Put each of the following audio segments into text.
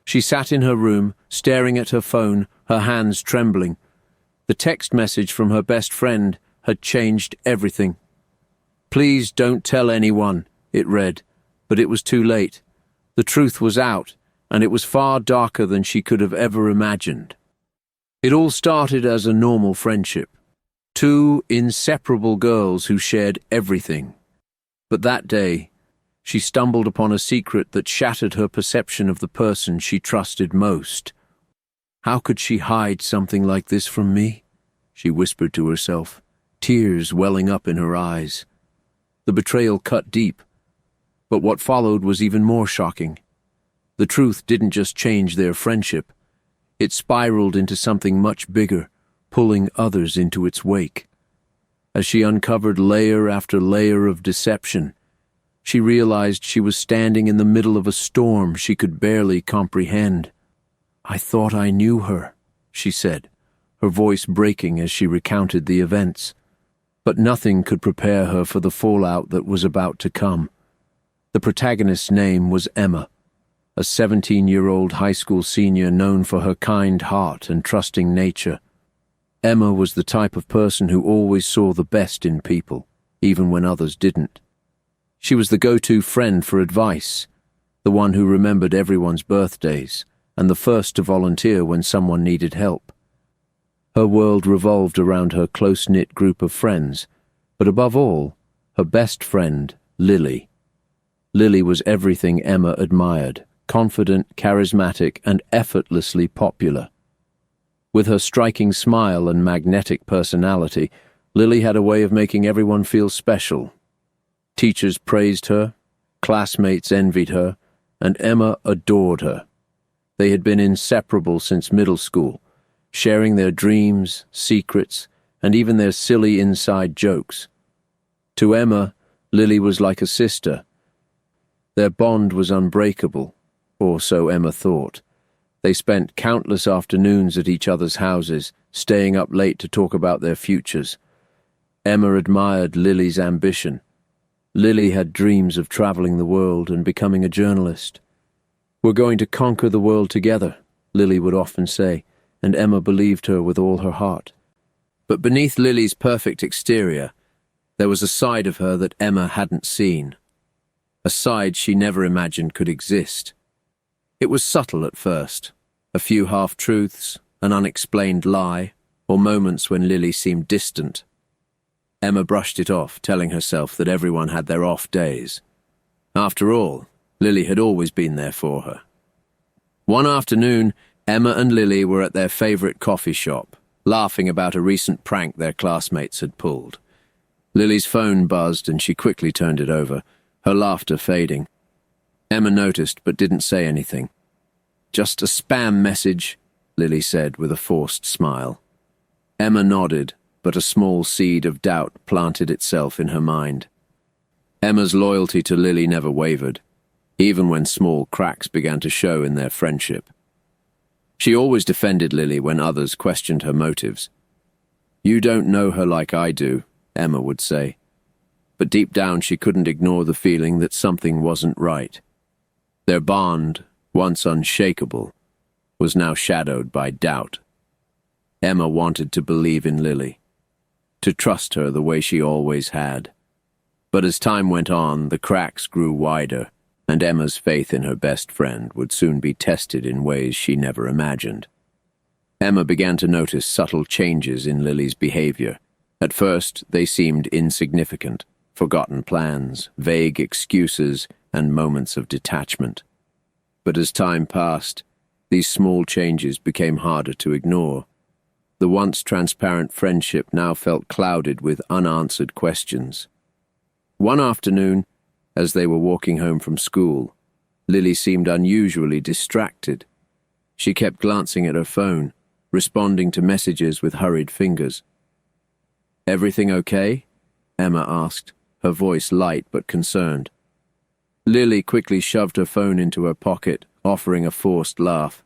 She sat in her room, staring at her phone, her hands trembling. The text message from her best friend had changed everything. "Please don't tell anyone," it read, but it was too late. The truth was out, and it was far darker than she could have ever imagined. It all started as a normal friendship. Two inseparable girls who shared everything. But that day, she stumbled upon a secret that shattered her perception of the person she trusted most. "How could she hide something like this from me?" she whispered to herself, tears welling up in her eyes. The betrayal cut deep, but what followed was even more shocking. The truth didn't just change their friendship. It spiraled into something much bigger, pulling others into its wake. As she uncovered layer after layer of deception, she realized she was standing in the middle of a storm she could barely comprehend. "I thought I knew her," she said, her voice breaking as she recounted the events. But nothing could prepare her for the fallout that was about to come. The protagonist's name was Emma, a 17-year-old high school senior known for her kind heart and trusting nature. Emma was the type of person who always saw the best in people, even when others didn't. She was the go-to friend for advice, the one who remembered everyone's birthdays, and the first to volunteer when someone needed help. Her world revolved around her close-knit group of friends, but above all, her best friend, Lily. Lily was everything Emma admired, confident, charismatic, and effortlessly popular. With her striking smile and magnetic personality, Lily had a way of making everyone feel special. Teachers praised her, classmates envied her, and Emma adored her. They had been inseparable since middle school, sharing their dreams, secrets, and even their silly inside jokes. To Emma, Lily was like a sister. Their bond was unbreakable, or so Emma thought. They spent countless afternoons at each other's houses, staying up late to talk about their futures. Emma admired Lily's ambition. Lily had dreams of traveling the world and becoming a journalist. "We're going to conquer the world together," Lily would often say, and Emma believed her with all her heart. But beneath Lily's perfect exterior, there was a side of her that Emma hadn't seen. A side she never imagined could exist. It was subtle at first, a few half-truths, an unexplained lie, or moments when Lily seemed distant. Emma brushed it off, telling herself that everyone had their off days. After all, Lily had always been there for her. One afternoon, Emma and Lily were at their favorite coffee shop, laughing about a recent prank their classmates had pulled. Lily's phone buzzed and she quickly turned it over, her laughter fading. Emma noticed but didn't say anything. "Just a spam message," Lily said with a forced smile. Emma nodded, but a small seed of doubt planted itself in her mind. Emma's loyalty to Lily never wavered, even when small cracks began to show in their friendship. She always defended Lily when others questioned her motives. "You don't know her like I do," Emma would say. But deep down she couldn't ignore the feeling that something wasn't right. Their bond, once unshakable, was now shadowed by doubt. Emma wanted to believe in Lily, to trust her the way she always had. But as time went on, the cracks grew wider, and Emma's faith in her best friend would soon be tested in ways she never imagined. Emma began to notice subtle changes in Lily's behavior. At first, they seemed insignificant, forgotten plans, vague excuses, and moments of detachment. But as time passed, these small changes became harder to ignore. The once transparent friendship now felt clouded with unanswered questions. One afternoon, as they were walking home from school, Lily seemed unusually distracted. She kept glancing at her phone, responding to messages with hurried fingers. "Everything okay?" Emma asked, her voice light but concerned. Lily quickly shoved her phone into her pocket, offering a forced laugh.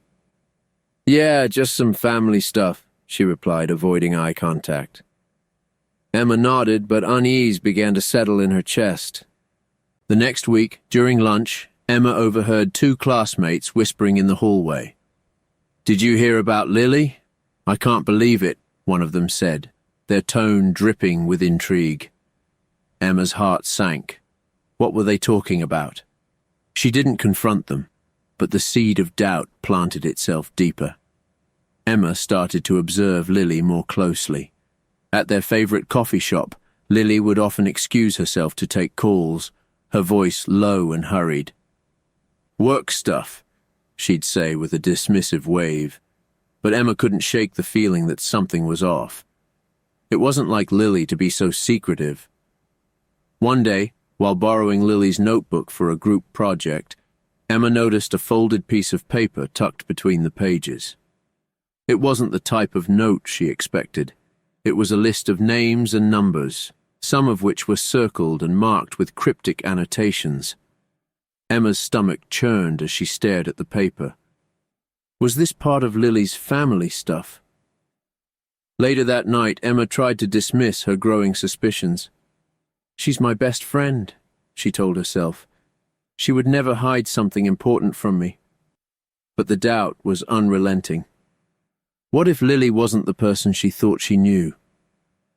"Yeah, just some family stuff," she replied, avoiding eye contact. Emma nodded, but unease began to settle in her chest. The next week, during lunch, Emma overheard two classmates whispering in the hallway. "Did you hear about Lily? I can't believe it," one of them said, their tone dripping with intrigue. Emma's heart sank. What were they talking about? She didn't confront them, but the seed of doubt planted itself deeper. Emma started to observe Lily more closely. At their favorite coffee shop, Lily would often excuse herself to take calls, her voice low and hurried. "Work stuff," she'd say with a dismissive wave, but Emma couldn't shake the feeling that something was off. It wasn't like Lily to be so secretive. One day, while borrowing Lily's notebook for a group project, Emma noticed a folded piece of paper tucked between the pages. It wasn't the type of note she expected. It was a list of names and numbers, some of which were circled and marked with cryptic annotations. Emma's stomach churned as she stared at the paper. Was this part of Lily's family stuff? Later that night, Emma tried to dismiss her growing suspicions. "She's my best friend," she told herself. "She would never hide something important from me." But the doubt was unrelenting. What if Lily wasn't the person she thought she knew?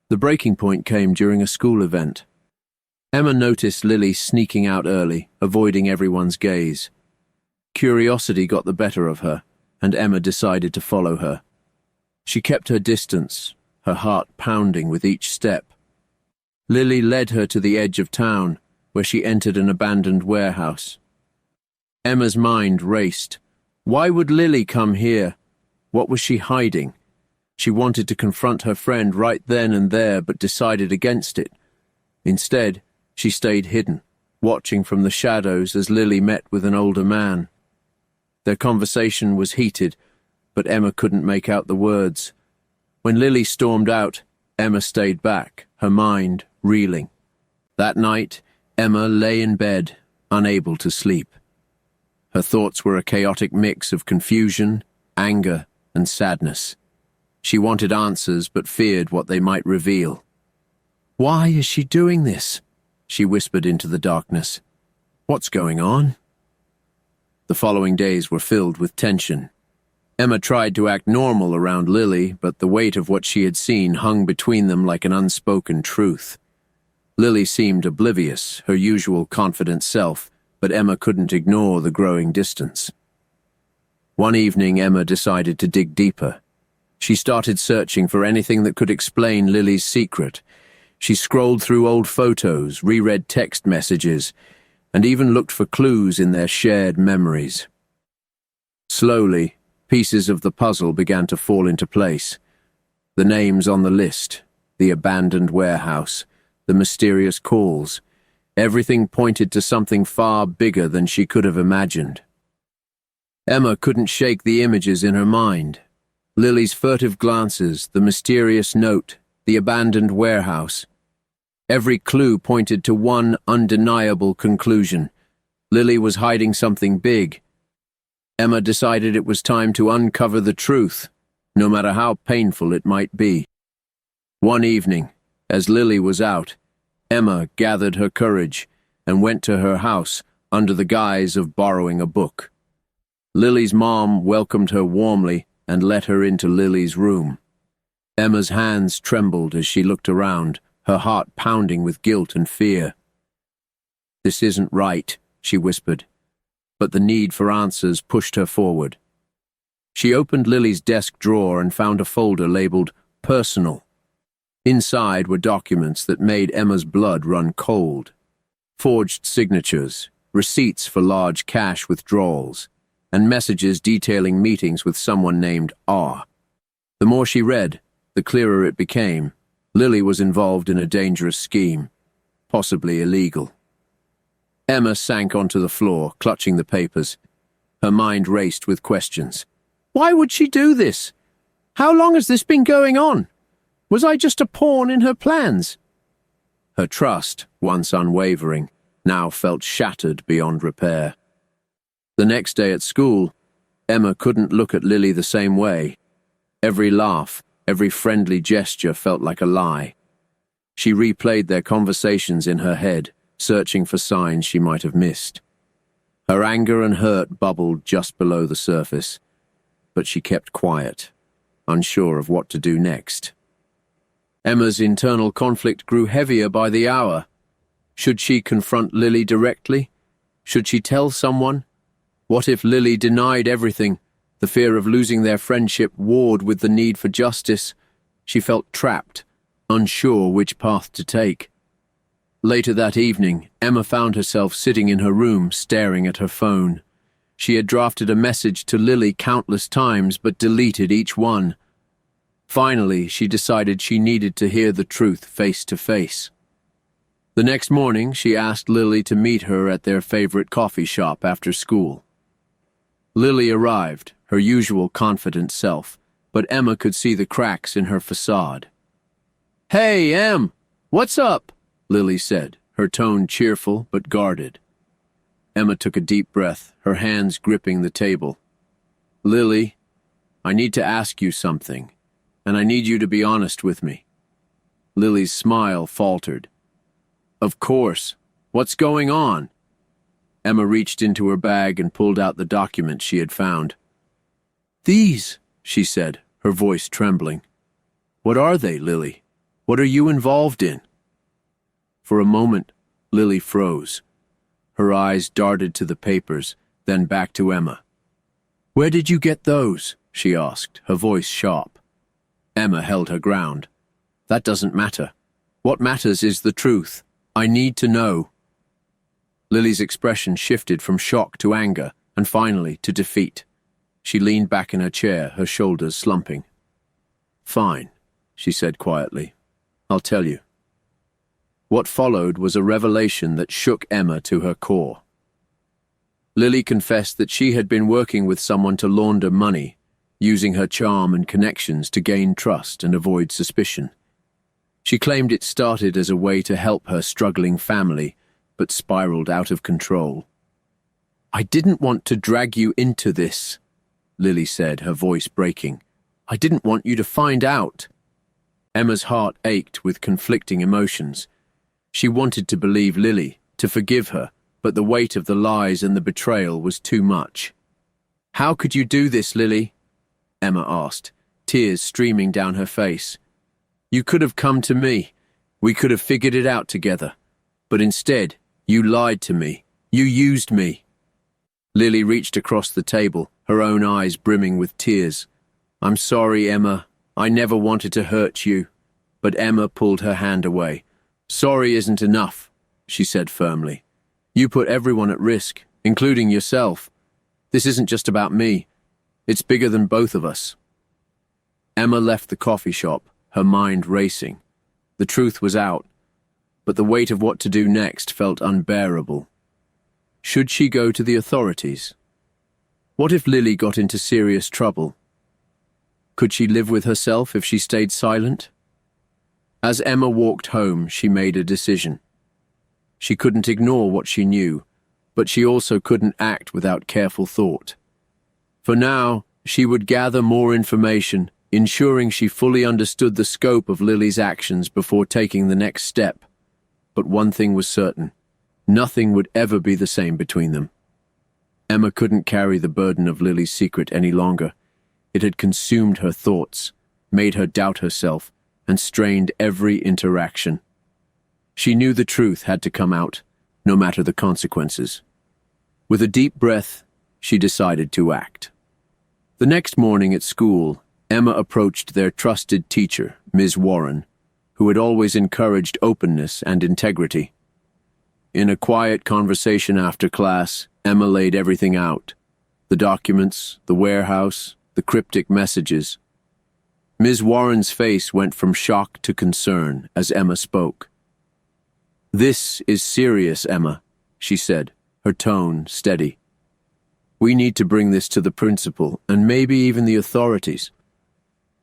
The breaking point came during a school event. Emma noticed Lily sneaking out early, avoiding everyone's gaze. Curiosity got the better of her, and Emma decided to follow her. She kept her distance, her heart pounding with each step. Lily led her to the edge of town, where she entered an abandoned warehouse. Emma's mind raced. Why would Lily come here? What was she hiding? She wanted to confront her friend right then and there, but decided against it. Instead, she stayed hidden, watching from the shadows as Lily met with an older man. Their conversation was heated, but Emma couldn't make out the words. When Lily stormed out, Emma stayed back, her mind reeling. That night, Emma lay in bed, unable to sleep. Her thoughts were a chaotic mix of confusion, anger, and sadness. She wanted answers but feared what they might reveal. "Why is she doing this?" she whispered into the darkness. "What's going on?" The following days were filled with tension. Emma tried to act normal around Lily, but the weight of what she had seen hung between them like an unspoken truth. Lily seemed oblivious, her usual confident self, but Emma couldn't ignore the growing distance. One evening, Emma decided to dig deeper. She started searching for anything that could explain Lily's secret. She scrolled through old photos, reread text messages, and even looked for clues in their shared memories. Slowly, pieces of the puzzle began to fall into place. The names on the list, the abandoned warehouse, the mysterious calls, everything pointed to something far bigger than she could have imagined. Emma couldn't shake the images in her mind. Lily's furtive glances, the mysterious note, the abandoned warehouse. Every clue pointed to one undeniable conclusion. Lily was hiding something big. Emma decided it was time to uncover the truth, no matter how painful it might be. One evening, as Lily was out, Emma gathered her courage and went to her house under the guise of borrowing a book. Lily's mom welcomed her warmly and let her into Lily's room. Emma's hands trembled as she looked around, her heart pounding with guilt and fear. "This isn't right," she whispered, but the need for answers pushed her forward. She opened Lily's desk drawer and found a folder labeled Personal. Inside were documents that made Emma's blood run cold. Forged signatures, receipts for large cash withdrawals, and messages detailing meetings with someone named R. The more she read, the clearer it became. Lily was involved in a dangerous scheme, possibly illegal. Emma sank onto the floor, clutching the papers. Her mind raced with questions. Why would she do this? How long has this been going on? Was I just a pawn in her plans? Her trust, once unwavering, now felt shattered beyond repair. The next day at school, Emma couldn't look at Lily the same way. Every laugh, every friendly gesture felt like a lie. She replayed their conversations in her head, searching for signs she might have missed. Her anger and hurt bubbled just below the surface, but she kept quiet, unsure of what to do next. Emma's internal conflict grew heavier by the hour. Should she confront Lily directly? Should she tell someone? What if Lily denied everything? The fear of losing their friendship warred with the need for justice. She felt trapped, unsure which path to take. Later that evening, Emma found herself sitting in her room, staring at her phone. She had drafted a message to Lily countless times, but deleted each one. Finally, she decided she needed to hear the truth face to face. The next morning, she asked Lily to meet her at their favorite coffee shop after school. Lily arrived, her usual confident self, but Emma could see the cracks in her facade. "Hey, Em, what's up?" Lily said, her tone cheerful but guarded. Emma took a deep breath, her hands gripping the table. "Lily, I need to ask you something, and I need you to be honest with me." Lily's smile faltered. "Of course. What's going on?" Emma reached into her bag and pulled out the document she had found. "These," she said, her voice trembling. "What are they, Lily? What are you involved in?" For a moment, Lily froze. Her eyes darted to the papers, then back to Emma. "Where did you get those?" she asked, her voice sharp. Emma held her ground. "That doesn't matter. What matters is the truth. I need to know." Lily's expression shifted from shock to anger, and finally to defeat. She leaned back in her chair, her shoulders slumping. "Fine," she said quietly. "I'll tell you." What followed was a revelation that shook Emma to her core. Lily confessed that she had been working with someone to launder money, using her charm and connections to gain trust and avoid suspicion. She claimed it started as a way to help her struggling family, but spiraled out of control. "I didn't want to drag you into this," Lily said, her voice breaking. "I didn't want you to find out." Emma's heart ached with conflicting emotions. She wanted to believe Lily, to forgive her, but the weight of the lies and the betrayal was too much. "How could you do this, Lily?" Emma asked, tears streaming down her face. "You could have come to me. We could have figured it out together. But instead, you lied to me. You used me." Lily reached across the table, her own eyes brimming with tears. "I'm sorry, Emma. I never wanted to hurt you." But Emma pulled her hand away. "Sorry isn't enough," she said firmly. "You put everyone at risk, including yourself. This isn't just about me. It's bigger than both of us." Emma left the coffee shop, her mind racing. The truth was out, but the weight of what to do next felt unbearable. Should she go to the authorities? What if Lily got into serious trouble? Could she live with herself if she stayed silent? As Emma walked home, she made a decision. She couldn't ignore what she knew, but she also couldn't act without careful thought. For now, she would gather more information, ensuring she fully understood the scope of Lily's actions before taking the next step. But one thing was certain: nothing would ever be the same between them. Emma couldn't carry the burden of Lily's secret any longer. It had consumed her thoughts, made her doubt herself, and strained every interaction. She knew the truth had to come out, no matter the consequences. With a deep breath, she decided to act. The next morning at school, Emma approached their trusted teacher, Ms. Warren, who had always encouraged openness and integrity. In a quiet conversation after class, Emma laid everything out: the documents, the warehouse, the cryptic messages. Ms. Warren's face went from shock to concern as Emma spoke. "This is serious, Emma," she said, her tone steady. "We need to bring this to the principal and maybe even the authorities."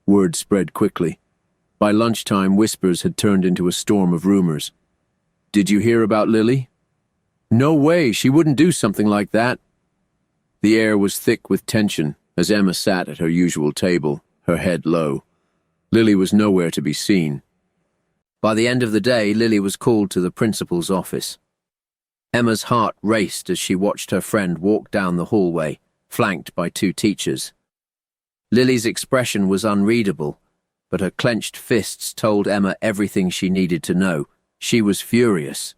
Word spread quickly. By lunchtime, whispers had turned into a storm of rumors. "Did you hear about Lily?" "No way, she wouldn't do something like that." The air was thick with tension as Emma sat at her usual table, her head low. Lily was nowhere to be seen. By the end of the day, Lily was called to the principal's office. Emma's heart raced as she watched her friend walk down the hallway, flanked by two teachers. Lily's expression was unreadable, but her clenched fists told Emma everything she needed to know. She was furious.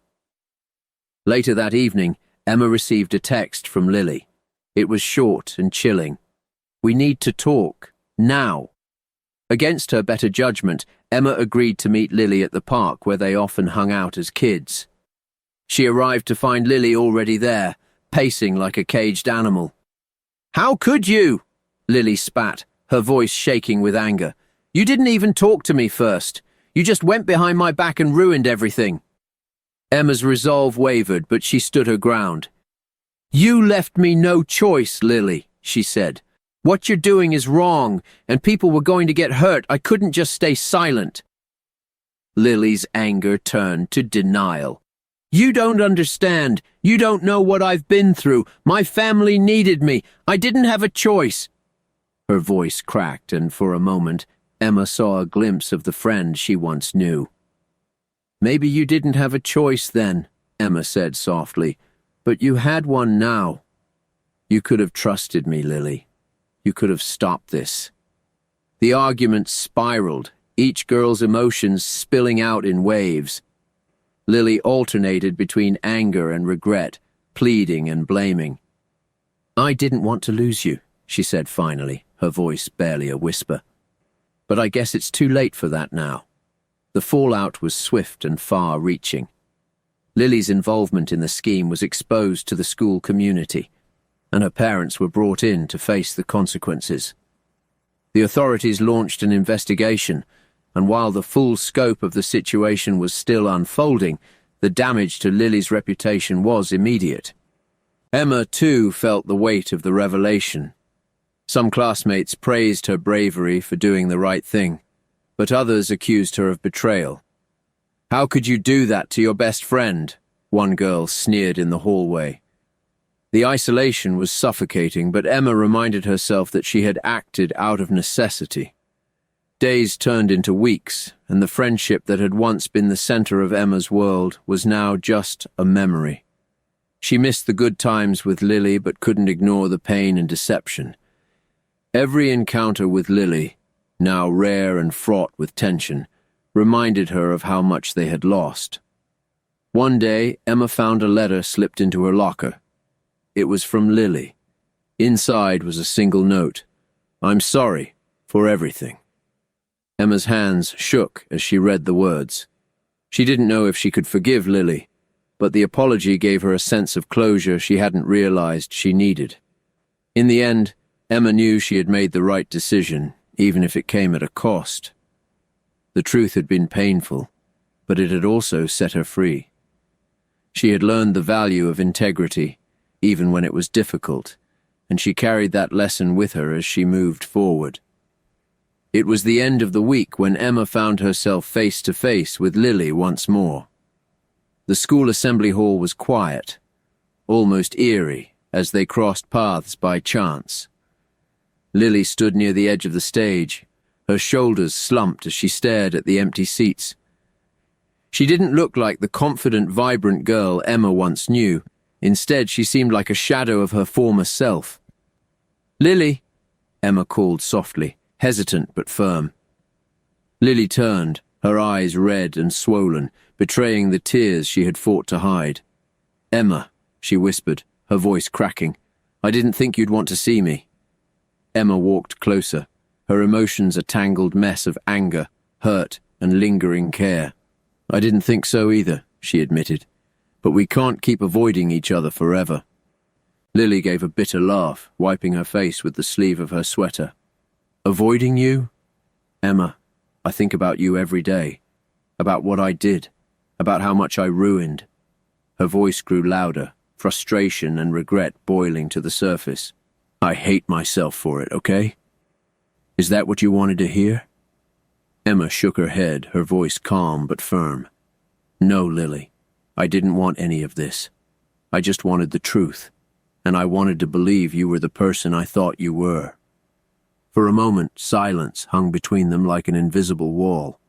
Later that evening, Emma received a text from Lily. It was short and chilling. "We need to talk, now." Against her better judgment, Emma agreed to meet Lily at the park where they often hung out as kids. She arrived to find Lily already there, pacing like a caged animal. "How could you?" Lily spat, her voice shaking with anger. "You didn't even talk to me first. You just went behind my back and ruined everything." Emma's resolve wavered, but she stood her ground. "You left me no choice, Lily," she said. "What you're doing is wrong, and people were going to get hurt. I couldn't just stay silent." Lily's anger turned to denial. "You don't understand. You don't know what I've been through. My family needed me. I didn't have a choice." Her voice cracked, and for a moment, Emma saw a glimpse of the friend she once knew. "Maybe you didn't have a choice then," Emma said softly, "but you had one now. You could have trusted me, Lily. You could have stopped this." The argument spiraled, each girl's emotions spilling out in waves. Lily alternated between anger and regret, pleading and blaming. "I didn't want to lose you," she said finally, her voice barely a whisper. "But I guess it's too late for that now." The fallout was swift and far-reaching. Lily's involvement in the scheme was exposed to the school community, and her parents were brought in to face the consequences. The authorities launched an investigation, and while the full scope of the situation was still unfolding, the damage to Lily's reputation was immediate. Emma, too, felt the weight of the revelation. Some classmates praised her bravery for doing the right thing, but others accused her of betrayal. "How could you do that to your best friend?" one girl sneered in the hallway. The isolation was suffocating, but Emma reminded herself that she had acted out of necessity. Days turned into weeks, and the friendship that had once been the center of Emma's world was now just a memory. She missed the good times with Lily, but couldn't ignore the pain and deception. Every encounter with Lily, now rare and fraught with tension, reminded her of how much they had lost. One day, Emma found a letter slipped into her locker. It was from Lily. Inside was a single note. "I'm sorry for everything." Emma's hands shook as she read the words. She didn't know if she could forgive Lily, but the apology gave her a sense of closure she hadn't realized she needed. In the end, Emma knew she had made the right decision, even if it came at a cost. The truth had been painful, but it had also set her free. She had learned the value of integrity, even when it was difficult, and she carried that lesson with her as she moved forward. It was the end of the week when Emma found herself face to face with Lily once more. The school assembly hall was quiet, almost eerie, as they crossed paths by chance. Lily stood near the edge of the stage, her shoulders slumped as she stared at the empty seats. She didn't look like the confident, vibrant girl Emma once knew. Instead, she seemed like a shadow of her former self. "Lily," Emma called softly, hesitant but firm. Lily turned, her eyes red and swollen, betraying the tears she had fought to hide. "Emma," she whispered, her voice cracking, "I didn't think you'd want to see me." Emma walked closer, her emotions a tangled mess of anger, hurt, and lingering care. "I didn't think so either," she admitted, "but we can't keep avoiding each other forever." Lily gave a bitter laugh, wiping her face with the sleeve of her sweater. "Avoiding you? Emma, I think about you every day. About what I did. About how much I ruined." Her voice grew louder, frustration and regret boiling to the surface. "I hate myself for it, okay? Is that what you wanted to hear?" Emma shook her head, her voice calm but firm. "No, Lily. I didn't want any of this. I just wanted the truth, and I wanted to believe you were the person I thought you were." For a moment, silence hung between them like an invisible wall.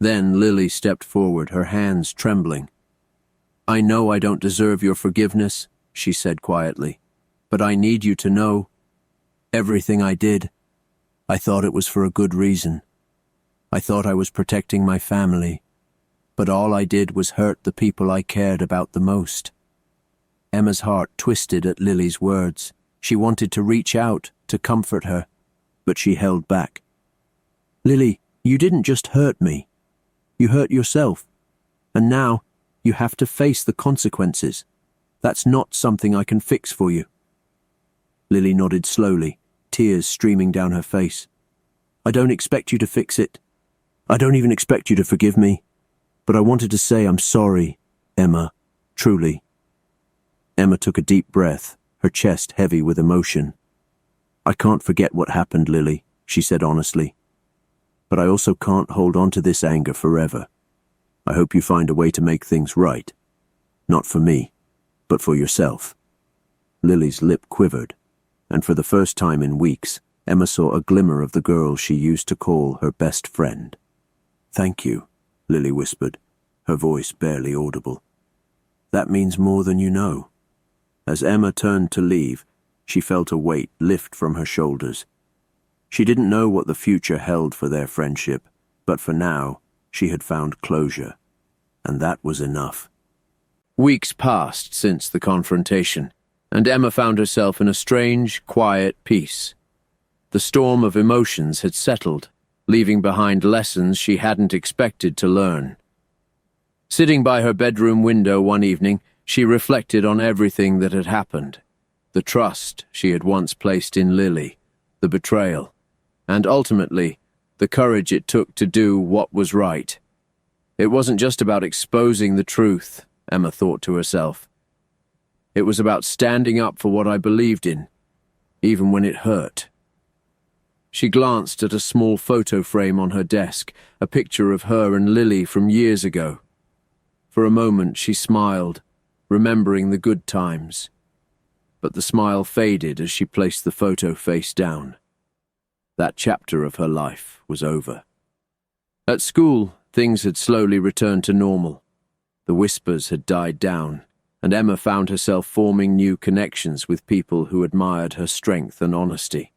Then Lily stepped forward, her hands trembling. I know I don't deserve your forgiveness, she said quietly, but I need you to know everything I did. I thought it was for a good reason. I thought I was protecting my family, but all I did was hurt the people I cared about the most. Emma's heart twisted at Lily's words. She wanted to reach out, to comfort her, but she held back. Lily, you didn't just hurt me. You hurt yourself. And now, you have to face the consequences. That's not something I can fix for you. Lily nodded slowly, tears streaming down her face. I don't expect you to fix it. I don't even expect you to forgive me. But I wanted to say I'm sorry, Emma, truly. Emma took a deep breath, her chest heavy with emotion. I can't forget what happened, Lily, she said honestly. But I also can't hold on to this anger forever. I hope you find a way to make things right. Not for me, but for yourself. Lily's lip quivered, and for the first time in weeks, Emma saw a glimmer of the girl she used to call her best friend. Thank you, Lily whispered, her voice barely audible. That means more than you know. As Emma turned to leave, she felt a weight lift from her shoulders. She didn't know what the future held for their friendship, but for now, she had found closure, and that was enough. Weeks passed since the confrontation, and Emma found herself in a strange, quiet peace. The storm of emotions had settled, leaving behind lessons she hadn't expected to learn. Sitting by her bedroom window one evening, she reflected on everything that had happened. The trust she had once placed in Lily, the betrayal, and ultimately, the courage it took to do what was right. It wasn't just about exposing the truth, Emma thought to herself. It was about standing up for what I believed in, even when it hurt. She glanced at a small photo frame on her desk, a picture of her and Lily from years ago. For a moment she smiled, remembering the good times. But the smile faded as she placed the photo face down. That chapter of her life was over. At school, things had slowly returned to normal. The whispers had died down, and Emma found herself forming new connections with people who admired her strength and honesty.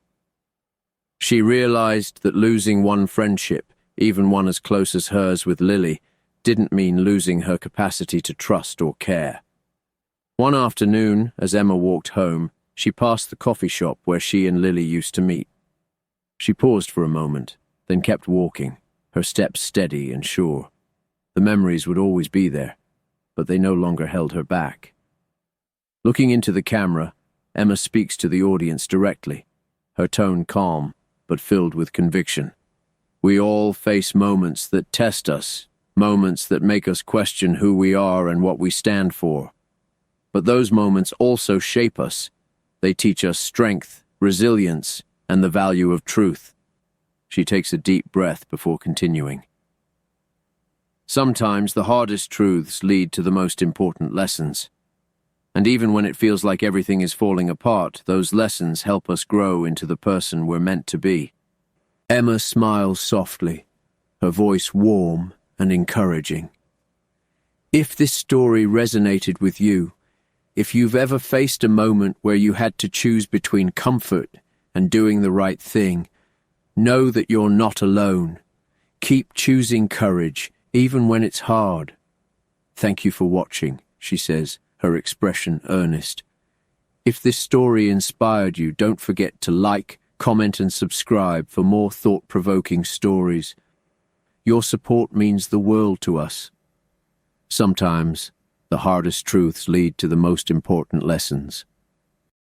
She realized that losing one friendship, even one as close as hers with Lily, didn't mean losing her capacity to trust or care. One afternoon, as Emma walked home, she passed the coffee shop where she and Lily used to meet. She paused for a moment, then kept walking, her steps steady and sure. The memories would always be there, but they no longer held her back. Looking into the camera, Emma speaks to the audience directly, her tone calm, but filled with conviction. We all face moments that test us, moments that make us question who we are and what we stand for. But those moments also shape us. They teach us strength, resilience, and the value of truth. She takes a deep breath before continuing. Sometimes the hardest truths lead to the most important lessons. And even when it feels like everything is falling apart, those lessons help us grow into the person we're meant to be. Emma smiles softly, her voice warm and encouraging. If this story resonated with you, if you've ever faced a moment where you had to choose between comfort and doing the right thing, know that you're not alone. Keep choosing courage, even when it's hard. Thank you for watching, she says, her expression earnest. If this story inspired you, don't forget to like, comment and subscribe for more thought-provoking stories. Your support means the world to us. Sometimes, the hardest truths lead to the most important lessons.